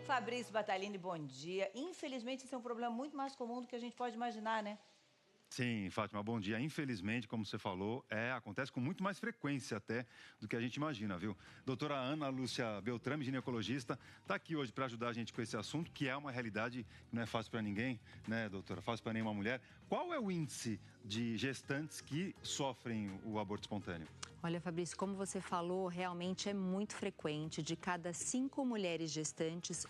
Fabrício Batalini, bom dia. Infelizmente, esse é um problema muito mais comum do que a gente pode imaginar, né? Sim, Fátima, bom dia. Infelizmente, como você falou, acontece com muito mais frequência até do que a gente imagina, viu? Doutora Ana Lúcia Beltrame, ginecologista, está aqui hoje para ajudar a gente com esse assunto, que é uma realidade que não é fácil para ninguém, né, doutora? Fácil para nenhuma mulher. Qual é o índice de gestantes que sofrem o aborto espontâneo? Olha, Fabrício, como você falou, realmente é muito frequente. De cada 5 mulheres gestantes,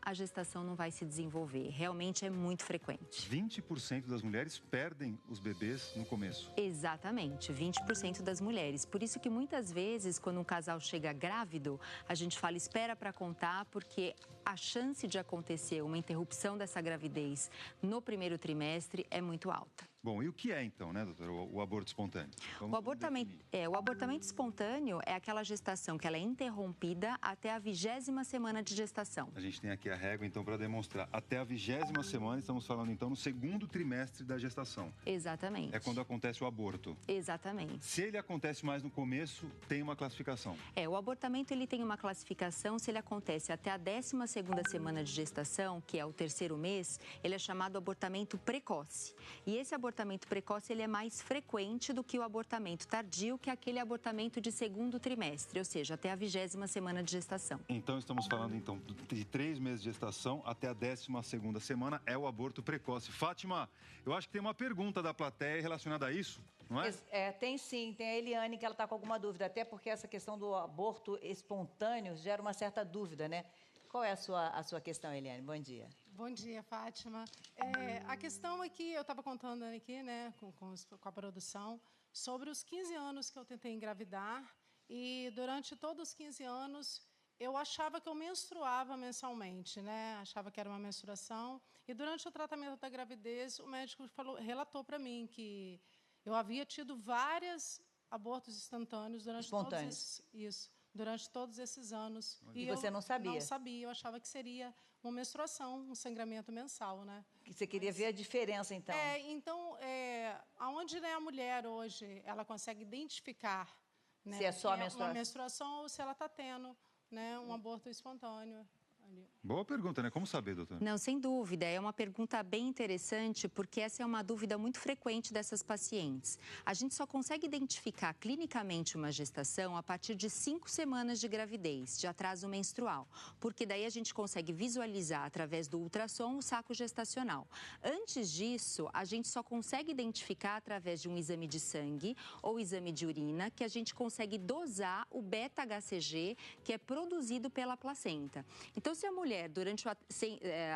a gestação não vai se desenvolver. Realmente é muito frequente. 20% das mulheres perdem os bebês no começo. Exatamente, 20% das mulheres. Por isso que muitas vezes, quando um casal chega grávido, a gente fala, espera para contar, porque a chance de acontecer uma interrupção dessa gravidez no primeiro trimestre é muito alta. Bom, e o que é então, né, doutora, o aborto espontâneo? O abortamento espontâneo é aquela gestação que ela é interrompida até a 20ª semana de gestação. A gente tem aqui a régua, então, para demonstrar. Até a 20ª semana, estamos falando, então, no segundo trimestre da gestação. Exatamente. É quando acontece o aborto. Exatamente. Se ele acontece mais no começo, tem uma classificação. O abortamento ele tem uma classificação, se ele acontece até a 12ª semana de gestação, que é o 3º mês, ele é chamado abortamento precoce. E esse abortamento precoce ele é mais frequente do que o abortamento tardio, que é aquele abortamento de segundo trimestre, ou seja, até a 20ª semana de gestação. Então, estamos falando então de 3 meses de gestação até a 12ª semana é o aborto precoce. Fátima, eu acho que tem uma pergunta da plateia relacionada a isso, não é? Tem sim, tem a Eliane que ela está com alguma dúvida, até porque essa questão do aborto espontâneo gera uma certa dúvida, né? Qual é a sua questão, Eliane? Bom dia. Bom dia, Fátima. A questão é que eu estava contando aqui, né, com a produção, sobre os 15 anos que eu tentei engravidar e durante todos os 15 anos eu achava que eu menstruava mensalmente, né? Achava que era uma menstruação. E durante o tratamento da gravidez, o médico relatou para mim que eu havia tido vários abortos instantâneos durante durante todos esses anos. E você não sabia? Não sabia, eu achava que seria uma menstruação, um sangramento mensal, né? Você queria ver a diferença, então? Aonde, né, a mulher hoje, ela consegue identificar, né, se é só uma menstruação ou se ela está tendo, né, um aborto espontâneo. Boa pergunta, né? Como saber, doutora? Não, sem dúvida. É uma pergunta bem interessante, porque essa é uma dúvida muito frequente dessas pacientes. A gente só consegue identificar clinicamente uma gestação a partir de 5 semanas de gravidez, de atraso menstrual, porque daí a gente consegue visualizar, através do ultrassom, o saco gestacional. Antes disso, a gente só consegue identificar através de um exame de sangue ou exame de urina, que a gente consegue dosar o beta-HCG, que é produzido pela placenta. Então, se a mulher,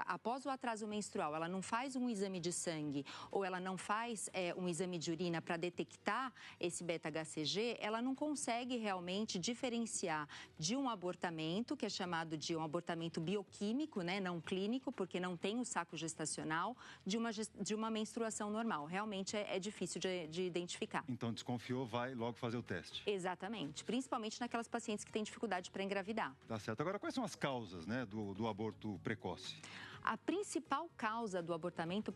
após o atraso menstrual, ela não faz um exame de sangue ou ela não faz um exame de urina para detectar esse beta-HCG, ela não consegue realmente diferenciar de um abortamento, que é chamado de um abortamento bioquímico, né, não clínico, porque não tem o saco gestacional, de uma menstruação normal. Realmente é difícil de identificar. Então, desconfiou, vai logo fazer o teste. Exatamente. Principalmente naquelas pacientes que têm dificuldade para engravidar. Tá certo. Agora, quais são as causas, né, do aborto precoce? A principal causa do abortamento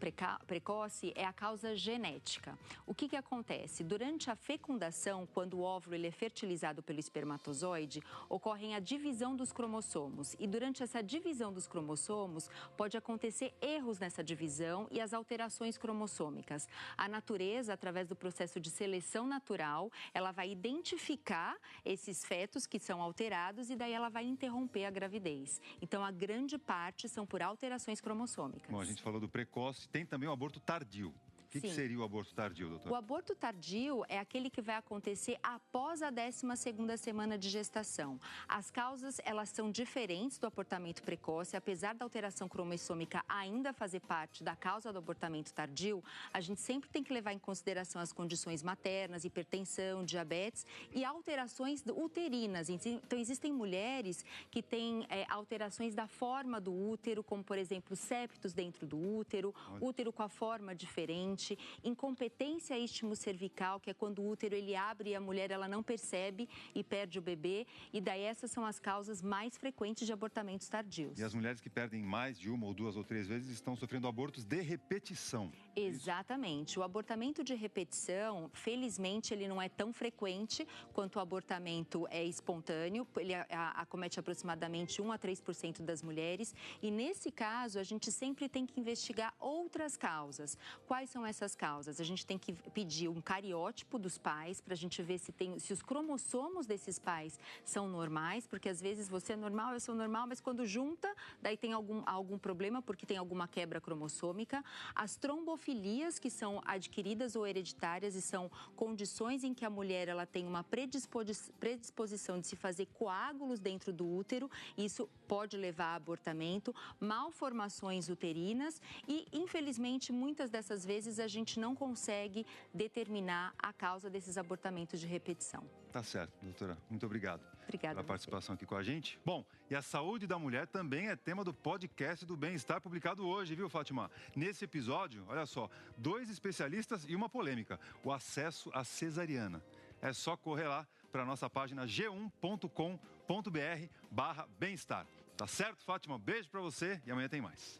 precoce é a causa genética. O que acontece? Durante a fecundação, quando o óvulo ele é fertilizado pelo espermatozoide, ocorre a divisão dos cromossomos. E durante essa divisão dos cromossomos, pode acontecer erros nessa divisão e as alterações cromossômicas. A natureza, através do processo de seleção natural, ela vai identificar esses fetos que são alterados e daí ela vai interromper a gravidez. Então, a grande parte são por alterações cromossômicas. Bom, a gente falou do precoce, tem também o aborto tardio. O que seria o aborto tardio, doutor? O aborto tardio é aquele que vai acontecer após a 12ª semana de gestação. As causas, elas são diferentes do abortamento precoce. Apesar da alteração cromossômica ainda fazer parte da causa do abortamento tardio, a gente sempre tem que levar em consideração as condições maternas, hipertensão, diabetes e alterações uterinas. Então, existem mulheres que têm alterações da forma do útero, como, por exemplo, septos dentro do útero, útero com a forma diferente. frequente, incompetência istmo-cervical, que é quando o útero ele abre e a mulher ela não percebe e perde o bebê, e daí essas são as causas mais frequentes de abortamentos tardios. E as mulheres que perdem mais de uma ou duas ou três vezes estão sofrendo abortos de repetição. Exatamente. O abortamento de repetição, felizmente, ele não é tão frequente quanto o abortamento espontâneo. Ele acomete aproximadamente 1 a 3% das mulheres. E, nesse caso, a gente sempre tem que investigar outras causas. Quais são essas causas? A gente tem que pedir um cariótipo dos pais para a gente ver se os cromossomos desses pais são normais, porque às vezes você é normal, eu sou normal, mas quando junta, daí tem algum problema, porque tem alguma quebra cromossômica. As trombofilias, que são adquiridas ou hereditárias e são condições em que a mulher ela tem uma predisposição de se fazer coágulos dentro do útero, isso pode levar a abortamento, malformações uterinas e, infelizmente, muitas dessas vezes a gente não consegue determinar a causa desses abortamentos de repetição. Tá certo, doutora. Muito obrigado. Obrigada pela participação aqui com a gente. Bom, e a saúde da mulher também é tema do podcast do Bem-Estar, publicado hoje, viu, Fátima? Nesse episódio, olha só, 2 especialistas e uma polêmica: o acesso à cesariana. É só correr lá para a nossa página g1.com.br/bem-estar. Tá certo, Fátima? Beijo para você e amanhã tem mais.